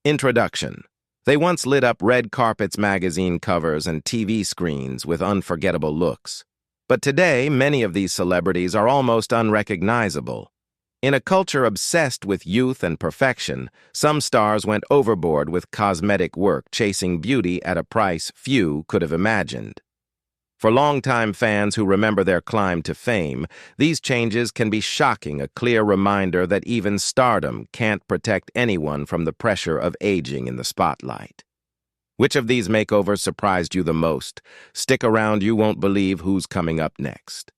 Introduction. They once lit up red carpets, magazine covers, and TV screens with unforgettable looks. But today, many of these celebrities are almost unrecognizable. In a culture obsessed with youth and perfection, some stars went overboard with cosmetic work, chasing beauty at a price few could have imagined. For longtime fans who remember their climb to fame, these changes can be shocking, a clear reminder that even stardom can't protect anyone from the pressure of aging in the spotlight. Which of these makeovers surprised you the most? Stick around, you won't believe who's coming up next.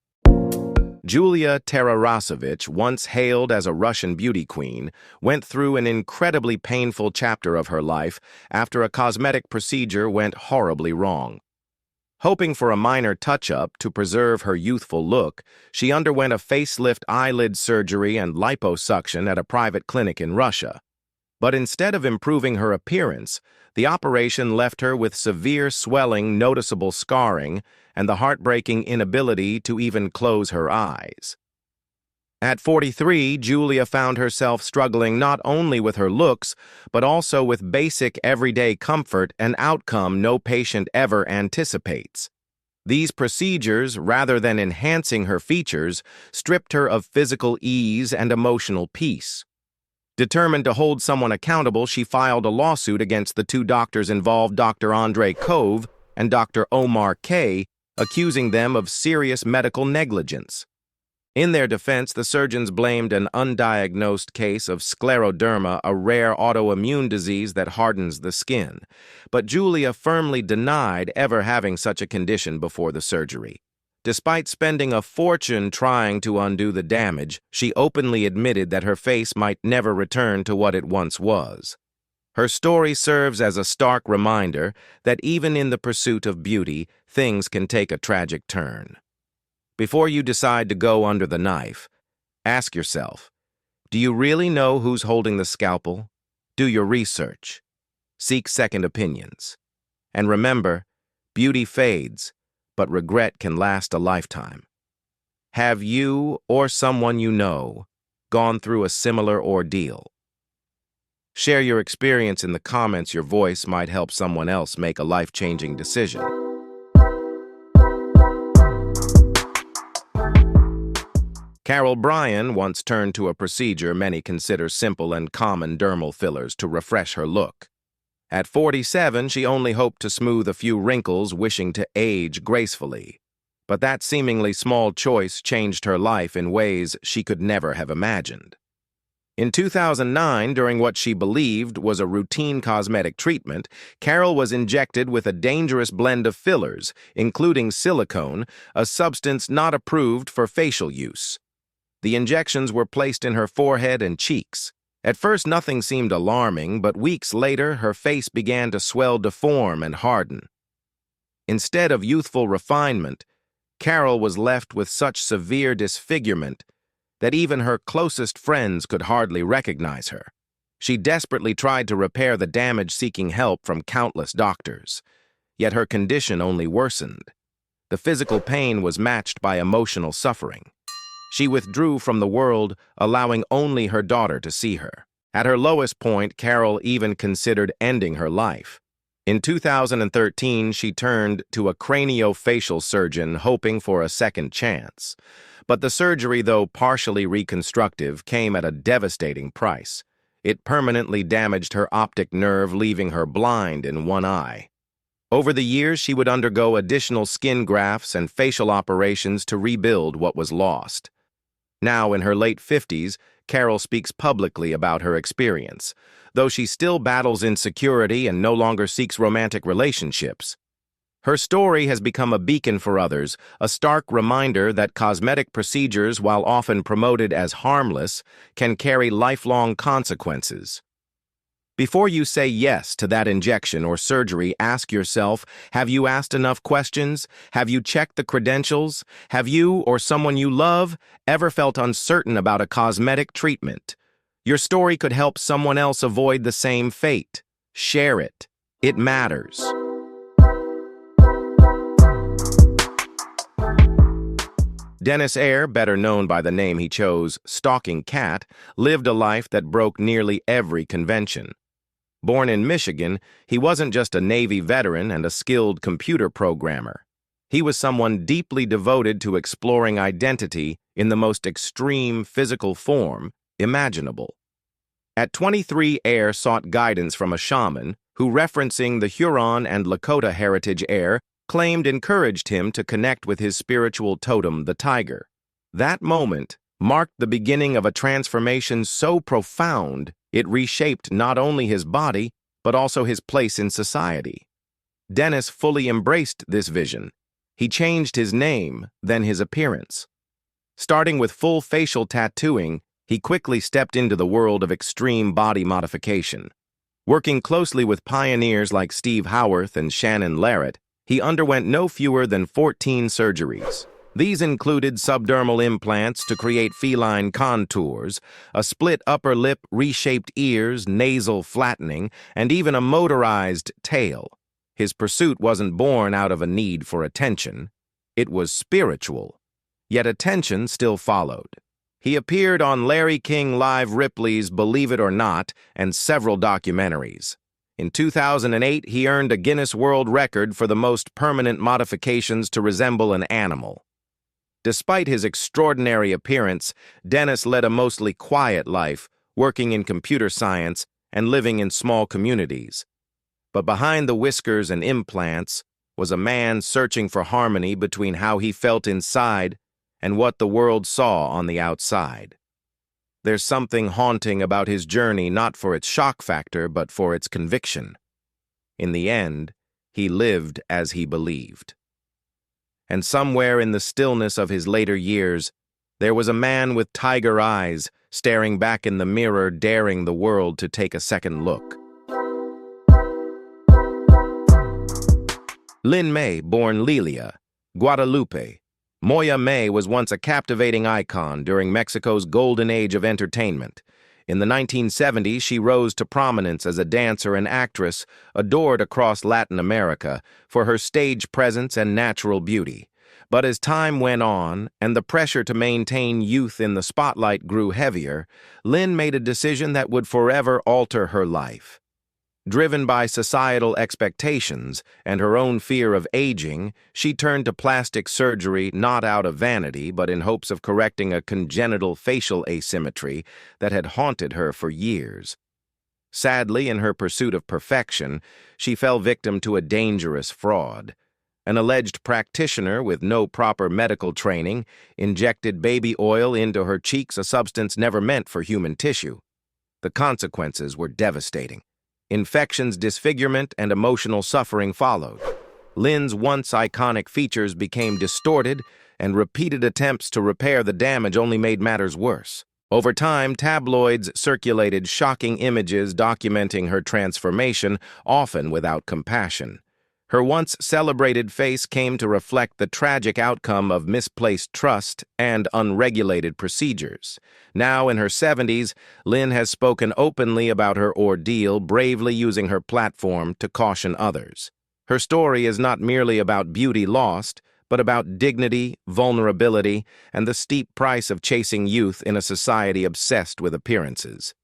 Julia Terasovvich, once hailed as a Russian beauty queen, went through an incredibly painful chapter of her life after a cosmetic procedure went horribly wrong. Hoping for a minor touch-up to preserve her youthful look, she underwent a facelift eyelid surgery and liposuction at a private clinic in Russia. But instead of improving her appearance, the operation left her with severe swelling, noticeable scarring, and the heartbreaking inability to even close her eyes. At 43, Julia found herself struggling not only with her looks, but also with basic everyday comfort, an outcome no patient ever anticipates. These procedures, rather than enhancing her features, stripped her of physical ease and emotional peace. Determined to hold someone accountable, she filed a lawsuit against the two doctors involved, Dr. Andrei Kov and Dr. Omar K., accusing them of serious medical negligence. In their defense, the surgeons blamed an undiagnosed case of scleroderma, a rare autoimmune disease that hardens the skin. But Julia firmly denied ever having such a condition before the surgery. Despite spending a fortune trying to undo the damage, she openly admitted that her face might never return to what it once was. Her story serves as a stark reminder that even in the pursuit of beauty, things can take a tragic turn. Before you decide to go under the knife, ask yourself, do you really know who's holding the scalpel? Do your research. Seek second opinions. And remember, beauty fades, but regret can last a lifetime. Have you or someone you know gone through a similar ordeal? Share your experience in the comments. Your voice might help someone else make a life-changing decision. Bryan once turned to a procedure many consider simple and common, dermal fillers, to refresh her look. At 47, she only hoped to smooth a few wrinkles, wishing to age gracefully. But that seemingly small choice changed her life in ways she could never have imagined. In 2009, during what she believed was a routine cosmetic treatment, Carol was injected with a dangerous blend of fillers, including silicone, a substance not approved for facial use. The injections were placed in her forehead and cheeks. At first, nothing seemed alarming, but weeks later, her face began to swell, deform, and harden. Instead of youthful refinement, Carol was left with such severe disfigurement that even her closest friends could hardly recognize her. She desperately tried to repair the damage, seeking help from countless doctors. Yet her condition only worsened. The physical pain was matched by emotional suffering. She withdrew from the world, allowing only her daughter to see her. At her lowest point, Carol even considered ending her life. In 2013, she turned to a craniofacial surgeon, hoping for a second chance. But the surgery, though partially reconstructive, came at a devastating price. It permanently damaged her optic nerve, leaving her blind in one eye. Over the years, she would undergo additional skin grafts and facial operations to rebuild what was lost. Now, in her late 50s, Carol speaks publicly about her experience, though she still battles insecurity and no longer seeks romantic relationships. Her story has become a beacon for others, a stark reminder that cosmetic procedures, while often promoted as harmless, can carry lifelong consequences. Before you say yes to that injection or surgery, ask yourself, have you asked enough questions? Have you checked the credentials? Have you or someone you love ever felt uncertain about a cosmetic treatment? Your story could help someone else avoid the same fate. Share it. It matters. Dennis Eyre, better known by the name he chose, Stalking Cat, lived a life that broke nearly every convention. Born in Michigan, he wasn't just a Navy veteran and a skilled computer programmer. He was someone deeply devoted to exploring identity in the most extreme physical form imaginable. At 23, Air sought guidance from a shaman who, referencing the Huron and Lakota heritage Air, claimed encouraged him to connect with his spiritual totem, the tiger. That moment marked the beginning of a transformation so profound it reshaped not only his body, but also his place in society. Dennis fully embraced this vision. He changed his name, then his appearance. Starting with full facial tattooing, he quickly stepped into the world of extreme body modification. Working closely with pioneers like Steve Howarth and Shannon Larratt, he underwent no fewer than 14 surgeries. These included subdermal implants to create feline contours, a split upper lip, reshaped ears, nasal flattening, and even a motorized tail. His pursuit wasn't born out of a need for attention. It was spiritual. Yet attention still followed. He appeared on Larry King Live Ripley's Believe It or Not and several documentaries. In 2008, he earned a Guinness World Record for the most permanent modifications to resemble an animal. Despite his extraordinary appearance, Dennis led a mostly quiet life, working in computer science and living in small communities. But behind the whiskers and implants was a man searching for harmony between how he felt inside and what the world saw on the outside. There's something haunting about his journey, not for its shock factor, but for its conviction. In the end, he lived as he believed. And somewhere in the stillness of his later years, there was a man with tiger eyes staring back in the mirror, daring the world to take a second look. Lin May, born Lilia, Guadalupe. Moya May was once a captivating icon during Mexico's golden age of entertainment. In the 1970s, she rose to prominence as a dancer and actress, adored across Latin America for her stage presence and natural beauty. But as time went on, and the pressure to maintain youth in the spotlight grew heavier, Lin made a decision that would forever alter her life. Driven by societal expectations and her own fear of aging, she turned to plastic surgery not out of vanity, but in hopes of correcting a congenital facial asymmetry that had haunted her for years. Sadly, in her pursuit of perfection, she fell victim to a dangerous fraud. An alleged practitioner with no proper medical training injected baby oil into her cheeks, a substance never meant for human tissue. The consequences were devastating. Infections, disfigurement, and emotional suffering followed. Lin's once iconic features became distorted, and repeated attempts to repair the damage only made matters worse. Over time, tabloids circulated shocking images documenting her transformation, often without compassion. Her once celebrated face came to reflect the tragic outcome of misplaced trust and unregulated procedures. Now in her 70s, Lin has spoken openly about her ordeal, bravely using her platform to caution others. Her story is not merely about beauty lost, but about dignity, vulnerability, and the steep price of chasing youth in a society obsessed with appearances.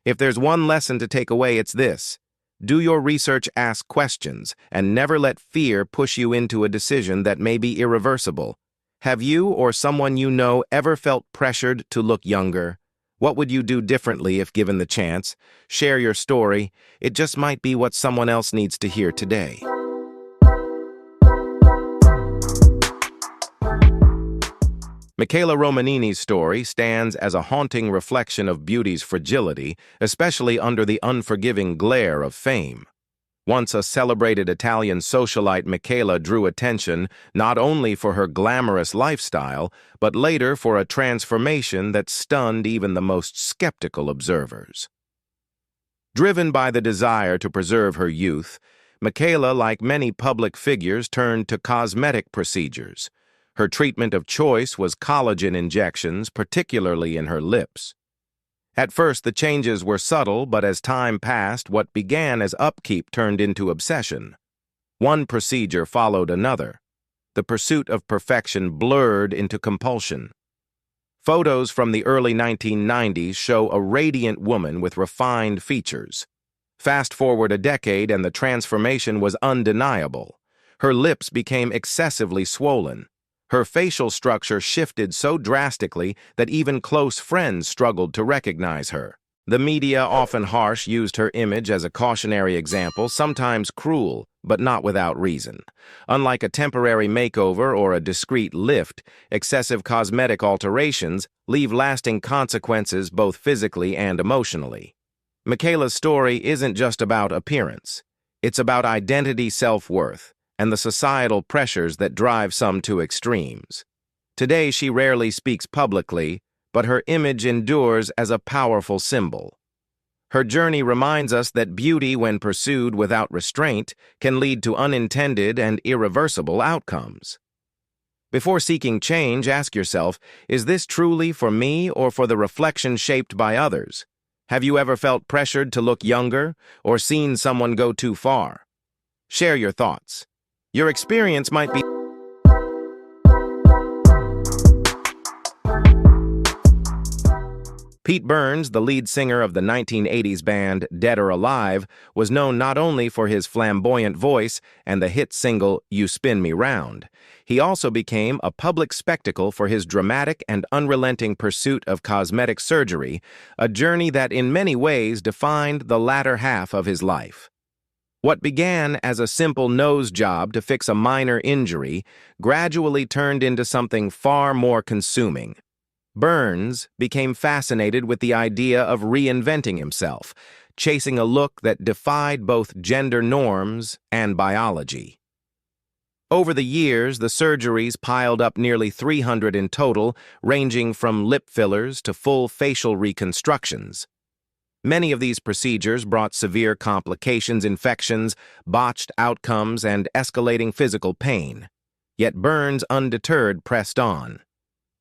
If there's one lesson to take away, it's this. Do your research, ask questions, and never let fear push you into a decision that may be irreversible. Have you or someone you know ever felt pressured to look younger? What would you do differently if given the chance? Share your story. It just might be what someone else needs to hear today. Michaela Romanini's story stands as a haunting reflection of beauty's fragility, especially under the unforgiving glare of fame. Once a celebrated Italian socialite, Michaela drew attention not only for her glamorous lifestyle, but later for a transformation that stunned even the most skeptical observers. Driven by the desire to preserve her youth, Michaela, like many public figures, turned to cosmetic procedures. Her treatment of choice was collagen injections, particularly in her lips. At first, the changes were subtle, but as time passed, what began as upkeep turned into obsession. One procedure followed another. The pursuit of perfection blurred into compulsion. Photos from the early 1990s show a radiant woman with refined features. Fast forward a decade and the transformation was undeniable. Her lips became excessively swollen. Her facial structure shifted so drastically that even close friends struggled to recognize her. The media, often harsh, used her image as a cautionary example, sometimes cruel, but not without reason. Unlike a temporary makeover or a discreet lift, excessive cosmetic alterations leave lasting consequences both physically and emotionally. Michaela's story isn't just about appearance. It's about identity, self-worth, and the societal pressures that drive some to extremes. Today, she rarely speaks publicly, but her image endures as a powerful symbol. Her journey reminds us that beauty, when pursued without restraint, can lead to unintended and irreversible outcomes. Before seeking change, ask yourself, is this truly for me or for the reflection shaped by others? Have you ever felt pressured to look younger or seen someone go too far? Share your thoughts. Your experience might be Pete Burns, the lead singer of the 1980s band Dead or Alive, was known not only for his flamboyant voice and the hit single You Spin Me Round. He also became a public spectacle for his dramatic and unrelenting pursuit of cosmetic surgery, a journey that in many ways defined the latter half of his life. What began as a simple nose job to fix a minor injury gradually turned into something far more consuming. Burns became fascinated with the idea of reinventing himself, chasing a look that defied both gender norms and biology. Over the years, the surgeries piled up nearly 300 in total, ranging from lip fillers to full facial reconstructions. Many of these procedures brought severe complications, infections, botched outcomes, and escalating physical pain. Yet Burns, undeterred, pressed on.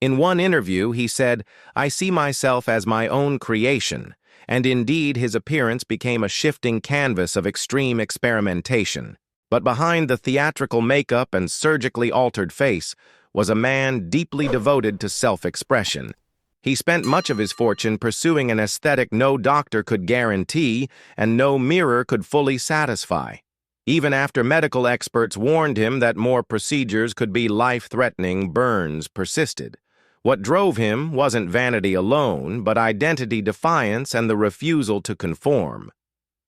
In one interview, he said, "I see myself as my own creation," and indeed his appearance became a shifting canvas of extreme experimentation. But behind the theatrical makeup and surgically altered face was a man deeply devoted to self-expression. He spent much of his fortune pursuing an aesthetic no doctor could guarantee and no mirror could fully satisfy. Even after medical experts warned him that more procedures could be life-threatening, Burns persisted. What drove him wasn't vanity alone, but identity defiance and the refusal to conform.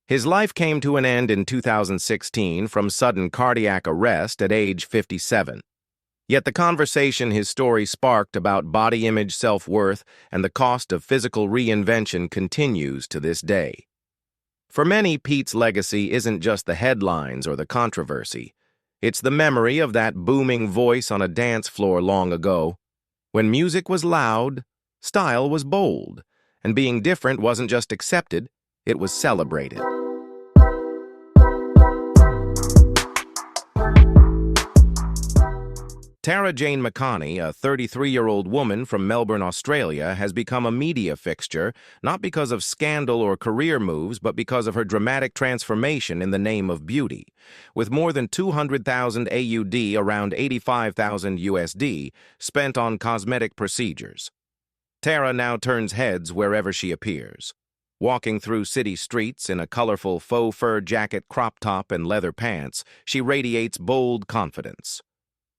His life came to an end in 2016 from sudden cardiac arrest at age 57. Yet the conversation his story sparked about body image, self-worth, and the cost of physical reinvention continues to this day. For many, Pete's legacy isn't just the headlines or the controversy. It's the memory of that booming voice on a dance floor long ago. When music was loud, style was bold, and being different wasn't just accepted, it was celebrated. Tara Jane Mckenachi, a 33-year-old woman from Melbourne, Australia, has become a media fixture, not because of scandal or career moves, but because of her dramatic transformation in the name of beauty. With more than 200,000 AUD, around 85,000 USD, spent on cosmetic procedures. Tara now turns heads wherever she appears. Walking through city streets in a colorful faux fur jacket, crop top, and leather pants, she radiates bold confidence.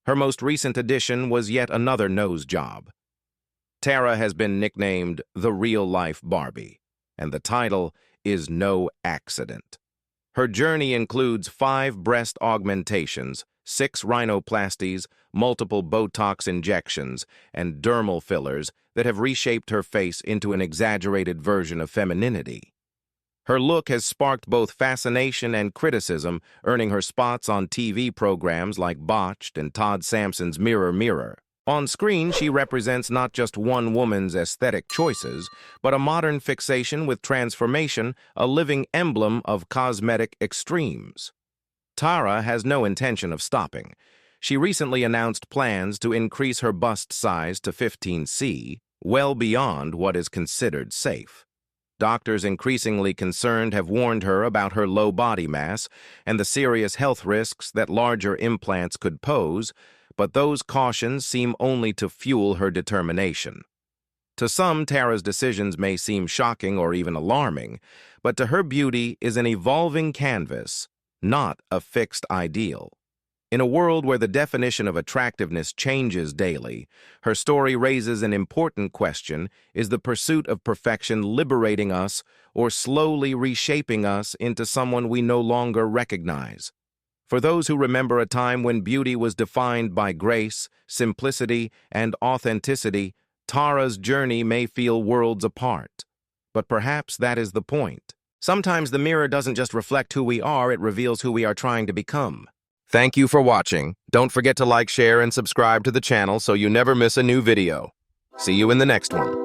Her most recent addition was yet another nose job. Tara has been nicknamed the real-life Barbie, and the title is no accident. Her journey includes 5 breast augmentations, 6 rhinoplasties, multiple Botox injections, and dermal fillers that have reshaped her face into an exaggerated version of femininity. Her look has sparked both fascination and criticism, earning her spots on TV programs like Botched and Todd Sampson's Mirror Mirror. On screen, she represents not just one woman's aesthetic choices, but a modern fixation with transformation, a living emblem of cosmetic extremes. Tara has no intention of stopping. She recently announced plans to increase her bust size to 15C, well beyond what is considered safe. Doctors increasingly concerned have warned her about her low body mass and the serious health risks that larger implants could pose, but those cautions seem only to fuel her determination. To some, Tara's decisions may seem shocking or even alarming, but to her, beauty is an evolving canvas, not a fixed ideal. In a world where the definition of attractiveness changes daily, her story raises an important question: is the pursuit of perfection liberating us or slowly reshaping us into someone we no longer recognize? For those who remember a time when beauty was defined by grace, simplicity, and authenticity, Tara's journey may feel worlds apart. But perhaps that is the point. Sometimes the mirror doesn't just reflect who we are, it reveals who we are trying to become. Thank you for watching. Don't forget to like, share, and subscribe to the channel so you never miss a new video. See you in the next one.